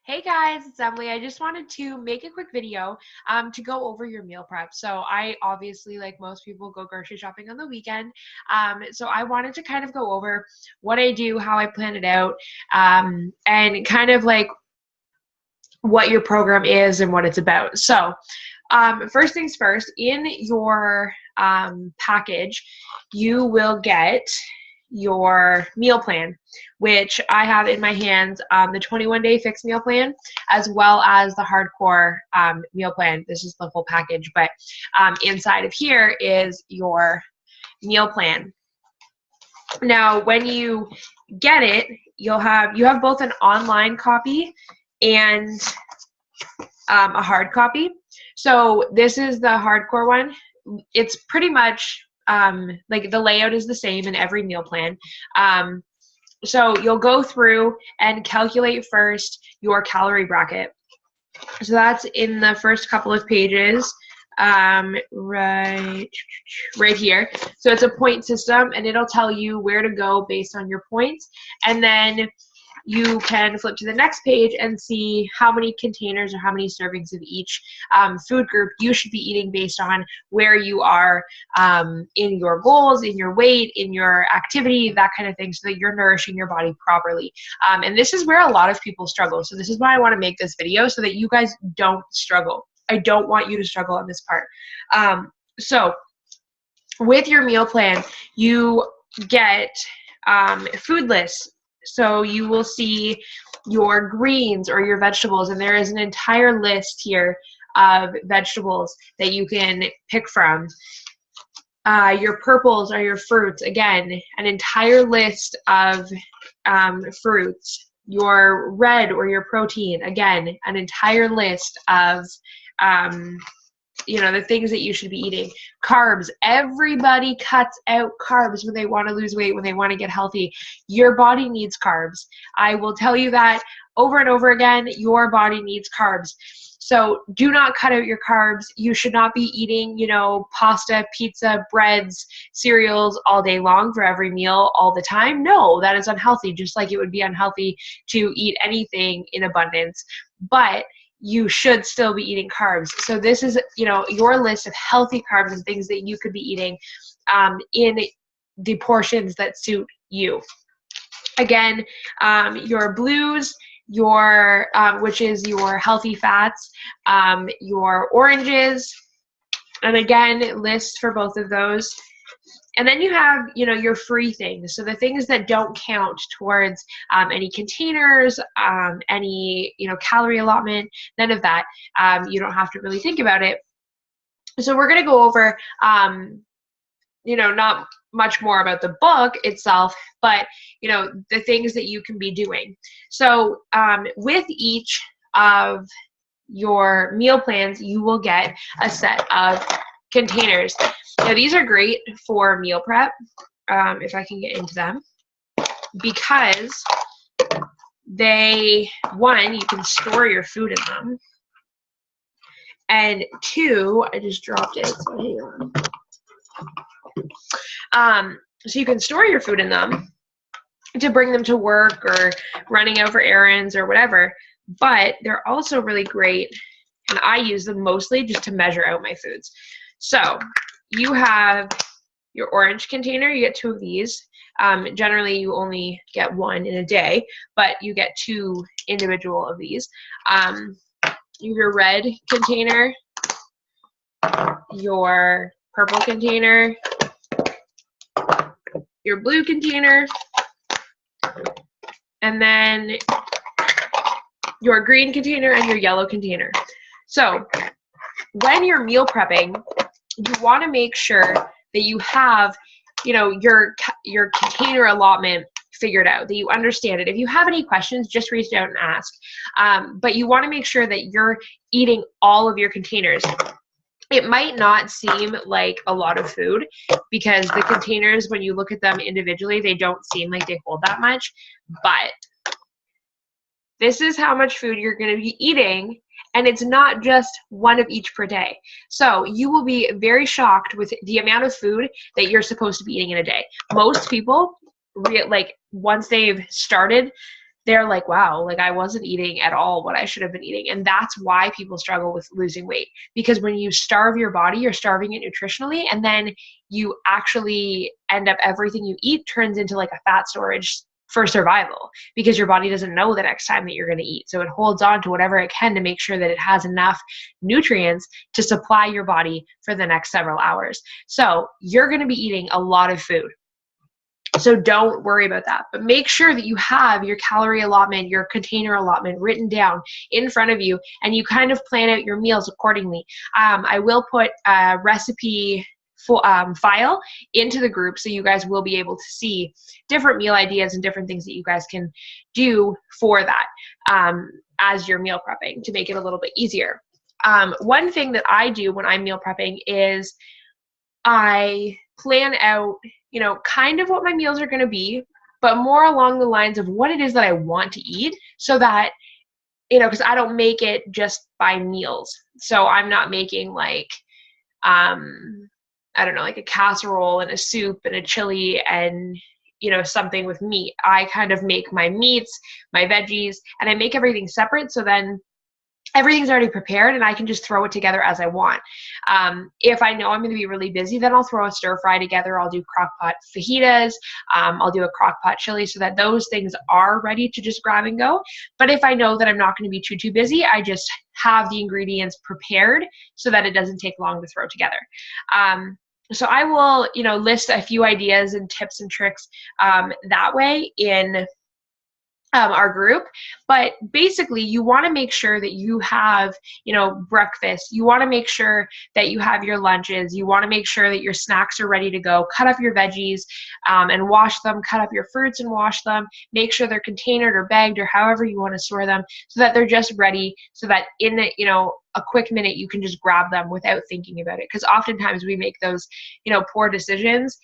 Hey guys, it's Emily. I just wanted to make a quick video to go over your meal prep. So I obviously, like most people, go grocery shopping on the weekend. So I wanted to kind of go over what I do, how I plan it out, and kind of like what your program is and what it's about. So first things first, in your package, you will get your meal plan, which I have in my hands, the 21-day fixed meal plan, as well as the hardcore meal plan. This is the full package, but inside of here is your meal plan. Now, when you get it, you have both an online copy and a hard copy. So this is the hardcore one. It's pretty much like the layout is the same in every meal plan. So you'll go through and calculate first your calorie bracket. So that's in the first couple of pages, right here. So it's a point system, and it'll tell you where to go based on your points. And then you can flip to the next page and see how many containers or how many servings of each food group you should be eating based on where you are in your goals, in your weight, in your activity, that kind of thing, so that you're nourishing your body properly. And this is where a lot of people struggle. So this is why I want to make this video, so that you guys don't struggle. I don't want you to struggle on this part. So with your meal plan, you get food lists. So you will see your greens or your vegetables, and there is an entire list here of vegetables that you can pick from. Your purples are your fruits. Again, an entire list of fruits. Your red or your protein. Again, an entire list of the things that you should be eating. Carbs. Everybody cuts out carbs when they want to lose weight, when they want to get healthy. Your body needs carbs. I will tell you that over and over again. Your body needs carbs. So do not cut out your carbs. You should not be eating, pasta, pizza, breads, cereals all day long for every meal all the time. No, that is unhealthy, just like it would be unhealthy to eat anything in abundance. But you should still be eating carbs. So this is, your list of healthy carbs and things that you could be eating in the portions that suit you. Again, your blues, which is your healthy fats, your oranges, and again, lists for both of those. And then you have, your free things. So the things that don't count towards any containers, any, calorie allotment, none of that. You don't have to really think about it. So we're going to go over, not much more about the book itself, but, the things that you can be doing. So with each of your meal plans, you will get a set of containers. Now these are great for meal prep, if I can get into them, because one, you can store your food in them, and two, I just dropped it, so hang on. So you can store your food in them to bring them to work or running out for errands or whatever, but they're also really great, and I use them mostly just to measure out my foods. So you have your orange container. You get two of these. Generally, you only get one in a day, but you get two individual of these. You have your red container, your purple container, your blue container, and then your green container and your yellow container. So when you're meal prepping, you want to make sure that you have, your container allotment figured out, that you understand it. If you have any questions, just reach out and ask. But you want to make sure that you're eating all of your containers. It might not seem like a lot of food, because the containers, when you look at them individually, they don't seem like they hold that much. But this is how much food you're going to be eating. And it's not just one of each per day. So you will be very shocked with the amount of food that you're supposed to be eating in a day. Most people, once they've started they're like, wow, like I wasn't eating at all what I should have been eating. And that's why people struggle with losing weight, because when you starve your body, you're starving it nutritionally, and then you actually end up, everything you eat turns into like a fat storage for survival, because your body doesn't know the next time that you're going to eat. So it holds on to whatever it can to make sure that it has enough nutrients to supply your body for the next several hours. So you're going to be eating a lot of food. So don't worry about that, but make sure that you have your calorie allotment, your container allotment written down in front of you, and you kind of plan out your meals accordingly. I will put a recipe file into the group, so you guys will be able to see different meal ideas and different things that you guys can do for that as you're meal prepping to make it a little bit easier. One thing that I do when I'm meal prepping is I plan out, you know, kind of what my meals are going to be, but more along the lines of what it is that I want to eat, so that, you know, because I don't make it just by meals. So I'm not making like, I don't know, like a casserole and a soup and a chili and, you know, something with meat. I kind of make my meats, my veggies, and I make everything separate, so then everything's already prepared and I can just throw it together as I want. If I know I'm going to be really busy, then I'll throw a stir fry together. I'll do crock pot fajitas. I'll do a crock pot chili, so that those things are ready to just grab and go. But if I know that I'm not going to be too busy, I just have the ingredients prepared so that it doesn't take long to throw together. So I will, you know, list a few ideas and tips and tricks that way in our group. But basically, you want to make sure that you have, you know, breakfast. You want to make sure that you have your lunches. You want to make sure that your snacks are ready to go. Cut up your veggies and wash them. Cut up your fruits and wash them. Make sure they're containered or bagged or however you want to store them, so that they're just ready, so that in, you know, a quick minute you can just grab them without thinking about it. Because oftentimes we make those, you know, poor decisions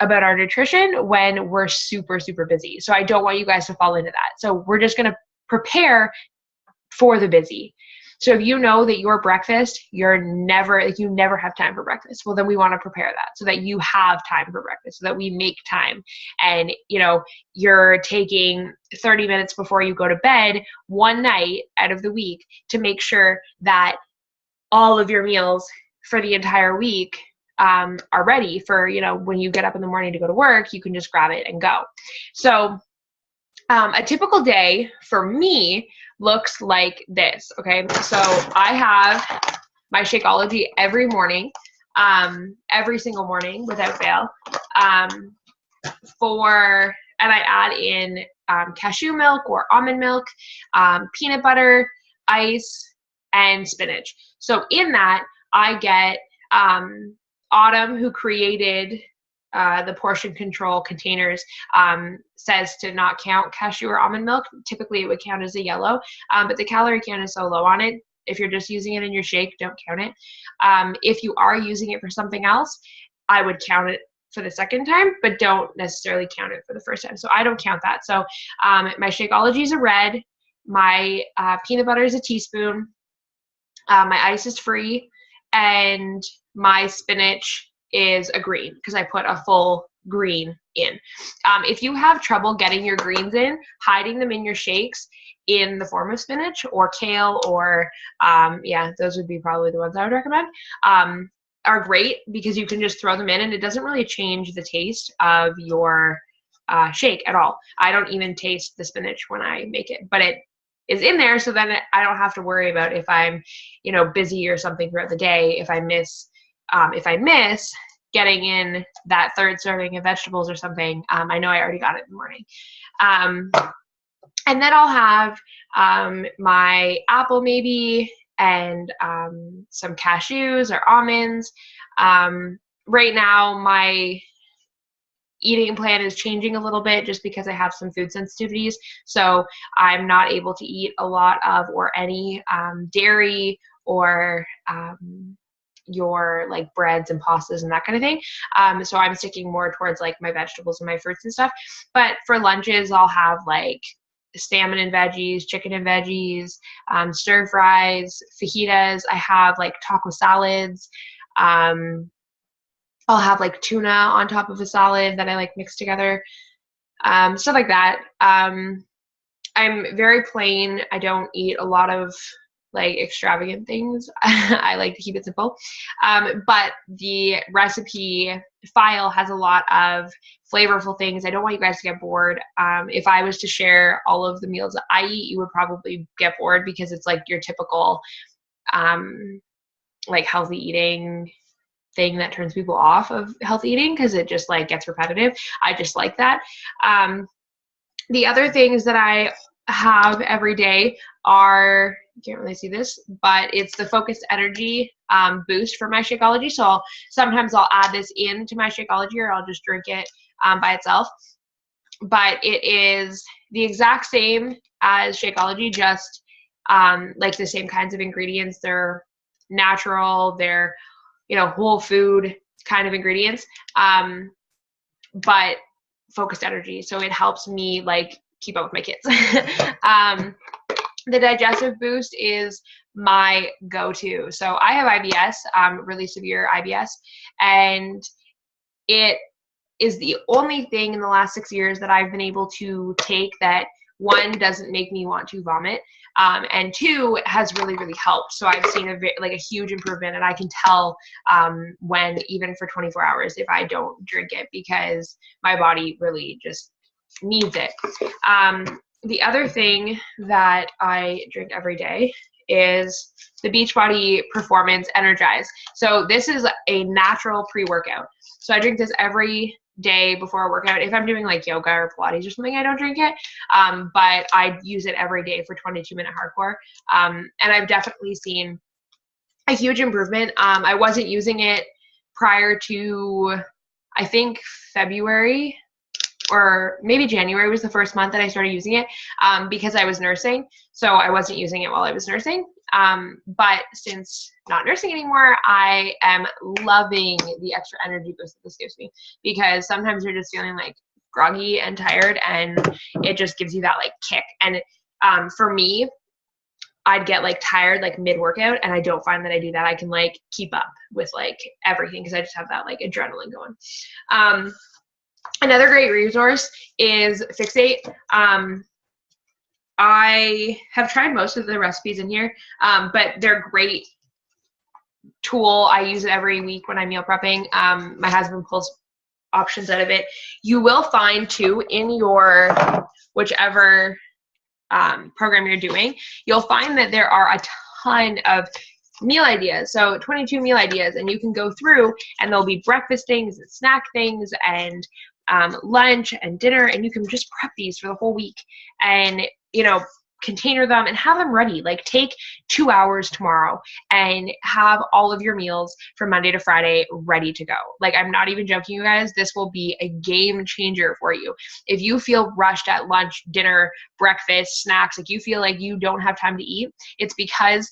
about our nutrition when we're super busy. So I don't want you guys to fall into that. So we're just going to prepare for the busy. So if you know that your breakfast, you never have time for breakfast, well, then we want to prepare that so that you have time for breakfast, so that we make time. And, you know, you're taking 30 minutes before you go to bed one night out of the week to make sure that all of your meals for the entire week are ready for, you know, when you get up in the morning to go to work, you can just grab it and go. So a typical day for me looks like this. Okay, so I have my Shakeology every morning, every single morning without fail. And I add in cashew milk or almond milk, peanut butter, ice, and spinach. So in that, I get Autumn, who created the portion control containers, says to not count cashew or almond milk. Typically, it would count as a yellow, but the calorie count is so low on it. If you're just using it in your shake, don't count it. If you are using it for something else, I would count it for the second time, but don't necessarily count it for the first time. So I don't count that. So my Shakeology is a red. My peanut butter is a teaspoon. My ice is free. And my spinach is a green, because I put a full green in. If you have trouble getting your greens in, hiding them in your shakes in the form of spinach or kale or, yeah, those would be probably the ones I would recommend, are great, because you can just throw them in and it doesn't really change the taste of your shake at all. I don't even taste the spinach when I make it, but it is in there, so then I don't have to worry about if I'm, you know, busy or something throughout the day, if I miss getting in that third serving of vegetables or something. I know I already got it in the morning. And then I'll have my apple maybe, and some cashews or almonds. Right now, my eating plan is changing a little bit just because I have some food sensitivities. So I'm not able to eat a lot of or any dairy or your like breads and pastas and that kind of thing. So I'm sticking more towards like my vegetables and my fruits and stuff. But for lunches, I'll have like salmon and veggies, chicken and veggies, stir fries, fajitas. I have like taco salads. I'll have like tuna on top of a salad that I like mixed together, stuff like that. I'm very plain. I don't eat a lot of like extravagant things. I like to keep it simple. But the recipe file has a lot of flavorful things. I don't want you guys to get bored. If I was to share all of the meals that I eat, you would probably get bored because it's like your typical like healthy eating thing that turns people off of healthy eating because it just like gets repetitive. I just like that. The other things that I have every day are, you can't really see this, but it's the focused energy boost for my Shakeology. So sometimes I'll add this into my Shakeology or I'll just drink it by itself. But it is the exact same as Shakeology, just like the same kinds of ingredients. They're natural, they're, you know, whole food kind of ingredients, but focused energy. So it helps me like keep up with my kids. The digestive boost is my go-to. So I have IBS, really severe IBS, and it is the only thing in the last 6 years that I've been able to take that, one, doesn't make me want to vomit, and two, has really, really helped. So I've seen a huge improvement, and I can tell when, even for 24 hours, if I don't drink it, because my body really just needs it. The other thing that I drink every day is the Beachbody Performance Energize. So this is a natural pre-workout. So I drink this every day before a workout. If I'm doing like yoga or Pilates or something, I don't drink it. But I use it every day for 22-minute hardcore. And I've definitely seen a huge improvement. I wasn't using it prior to, I think, February, or maybe January was the first month that I started using it, because I was nursing. So I wasn't using it while I was nursing. But since not nursing anymore, I am loving the extra energy boost that this gives me, because sometimes you're just feeling like groggy and tired, and it just gives you that like kick. And for me, I'd get like tired like mid-workout, and I don't find that I do that. I can like keep up with like everything because I just have that like adrenaline going. Another great resource is Fixate. I have tried most of the recipes in here, but they're a great tool. I use it every week when I'm meal prepping. My husband pulls options out of it. You will find too, in your whichever program you're doing, you'll find that there are a ton of meal ideas. So 22 meal ideas, and you can go through and there'll be breakfast things and snack things and lunch and dinner, and you can just prep these for the whole week and, you know, container them and have them ready. Like take 2 hours tomorrow and have all of your meals from Monday to Friday ready to go. Like, I'm not even joking, you guys. This will be a game changer for you. If you feel rushed at lunch, dinner, breakfast, snacks, like you feel like you don't have time to eat, it's because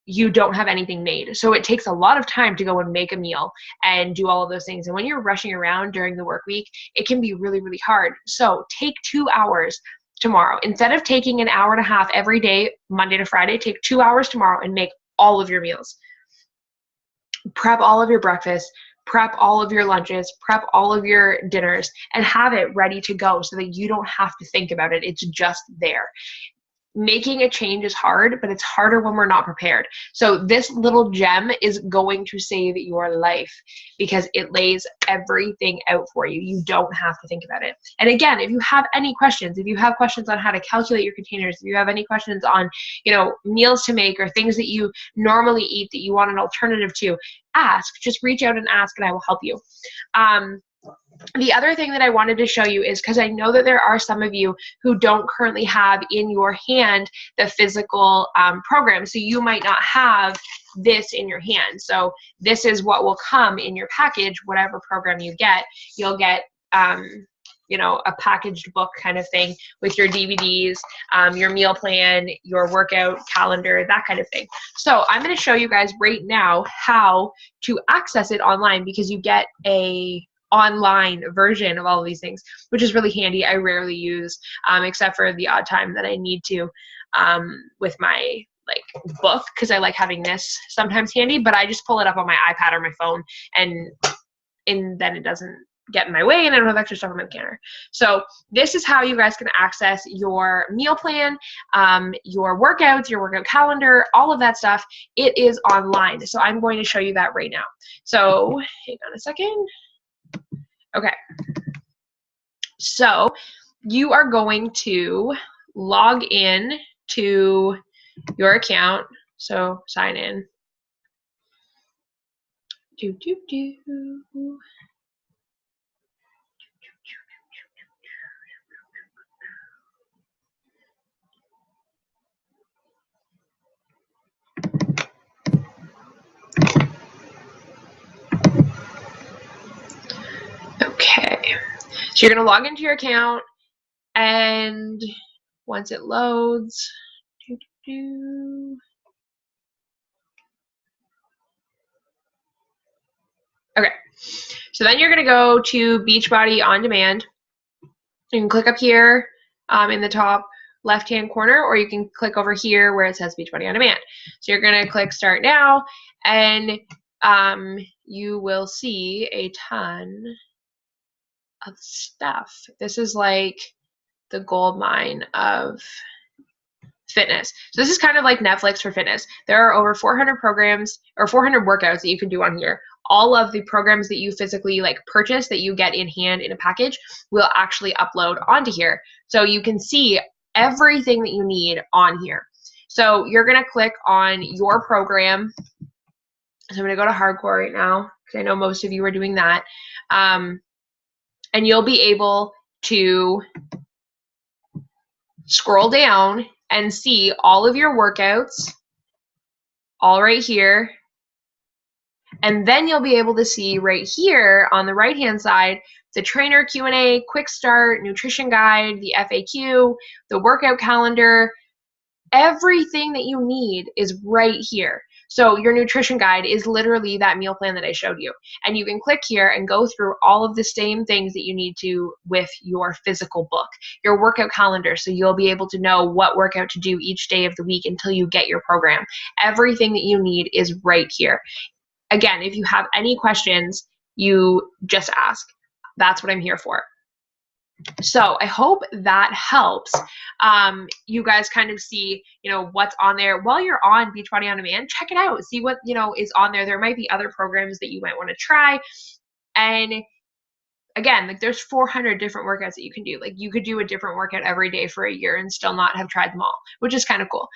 you don't have anything made. So it takes a lot of time to go and make a meal and do all of those things. And when you're rushing around during the work week, it can be really, really hard. So take 2 hours tomorrow. Instead of taking an hour and a half every day, Monday to Friday, take 2 hours tomorrow and make all of your meals. Prep all of your breakfast, prep all of your lunches, prep all of your dinners, and have it ready to go so that you don't have to think about it. It's just there. Making a change is hard, but it's harder when we're not prepared. So this little gem is going to save your life because it lays everything out for you. You don't have to think about it. And again, if you have any questions, if you have questions on how to calculate your containers, if you have any questions on, you know, meals to make or things that you normally eat that you want an alternative to, ask. Just reach out and ask, and I will help you. The other thing that I wanted to show you is, because I know that there are some of you who don't currently have in your hand the physical program, so you might not have this in your hand. So this is what will come in your package, whatever program you get. You'll get you know, a packaged book kind of thing with your DVDs, your meal plan, your workout calendar, that kind of thing. So I'm going to show you guys right now how to access it online, because you get a online version of all of these things, which is really handy. I rarely use, except for the odd time that I need to, with my like book, because I like having this sometimes handy, but I just pull it up on my iPad or my phone, and then it doesn't get in my way and I don't have extra stuff on my counter. So this is how you guys can access your meal plan, your workouts, your workout calendar, all of that stuff. It is online. So I'm going to show you that right now. So hang on a second. Okay. So you are going to log in to your account. So sign in. Okay, so you're going to log into your account, and once it loads, okay, so then you're going to go to Beachbody On Demand. You can click up here in the top left-hand corner, or you can click over here where it says Beachbody On Demand. So you're going to click Start Now, and you will see a ton of stuff. This is like the gold mine of fitness. So this is kind of like Netflix for fitness. There are over 400 programs or 400 workouts that you can do on here. All of the programs that you physically like purchase that you get in hand in a package will actually upload onto here. So you can see everything that you need on here. So you're going to click on your program. So I'm going to go to hardcore right now because I know most of you are doing that. And you'll be able to scroll down and see all of your workouts all right here. And then you'll be able to see right here on the right hand side the trainer Q&A, quick start, nutrition guide, the FAQ, the workout calendar. Everything that you need is right here. So your nutrition guide is literally that meal plan that I showed you. And you can click here and go through all of the same things that you need to with your physical book. Your workout calendar, so you'll be able to know what workout to do each day of the week until you get your program. Everything that you need is right here. Again, if you have any questions, you just ask. That's what I'm here for. So I hope that helps you guys kind of see, what's on there. While you're on Beachbody On Demand, check it out. See what, is on there. There might be other programs that you might want to try. And again, like there's 400 different workouts that you can do. Like you could do a different workout every day for a year and still not have tried them all, which is kind of cool.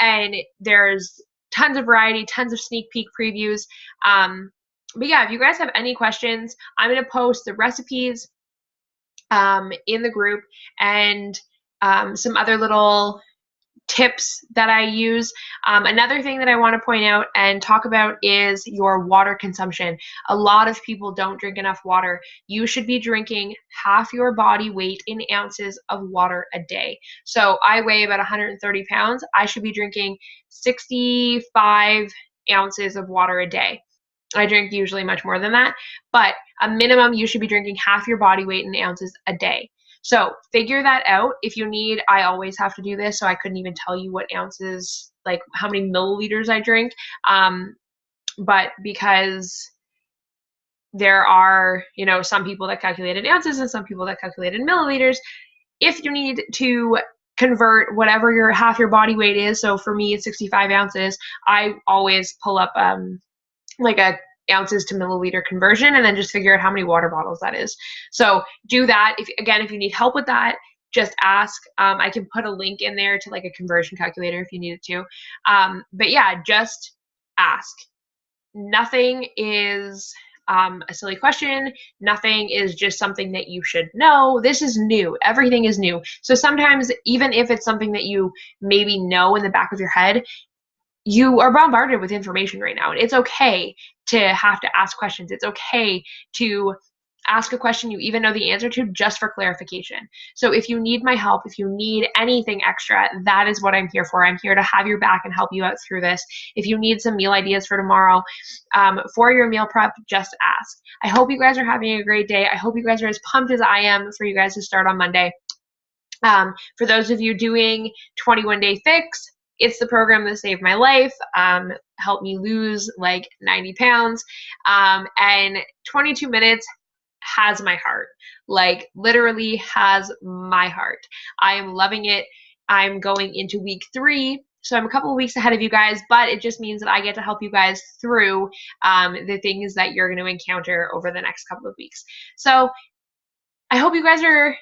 And there's tons of variety, tons of sneak peek previews. But yeah, if you guys have any questions, I'm going to post the recipes in the group and some other little tips that I use. Another thing that I want to point out and talk about is your water consumption. A lot of people don't drink enough water. You should be drinking half your body weight in ounces of water a day. So I weigh about 130 pounds. I should be drinking 65 ounces of water a day. I drink usually much more than that, but a minimum you should be drinking half your body weight in ounces a day. So figure that out. If you need, I always have to do this, so I couldn't even tell you what ounces, like how many milliliters I drink. But because there are, some people that calculate in ounces and some people that calculate in milliliters, if you need to convert whatever your half your body weight is, so for me it's 65 ounces, I always pull up like a ounces to milliliter conversion and then just figure out how many water bottles that is. So do that. If you need help with that, just ask. I can put a link in there to like a conversion calculator if you needed to. But yeah, just ask. Nothing is a silly question. Nothing is just something that you should know. This is new. Everything is new. So sometimes even if it's something that you maybe know in the back of your head, you are bombarded with information right now. And it's okay to have to ask questions. It's okay to ask a question you even know the answer to just for clarification. So if you need my help, if you need anything extra, that is what I'm here for. I'm here to have your back and help you out through this. If you need some meal ideas for tomorrow, for your meal prep, just ask. I hope you guys are having a great day. I hope you guys are as pumped as I am for you guys to start on Monday. For those of you doing 21 Day Fix, it's the program that saved my life, helped me lose like 90 pounds, and 22 minutes has my heart. Like literally has my heart. I am loving it. I'm going into week 3. So I'm a couple of weeks ahead of you guys, but it just means that I get to help you guys through the things that you're going to encounter over the next couple of weeks. So I hope you guys are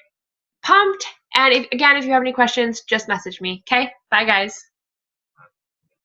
pumped. And if you have any questions, just message me. Okay? Bye, guys.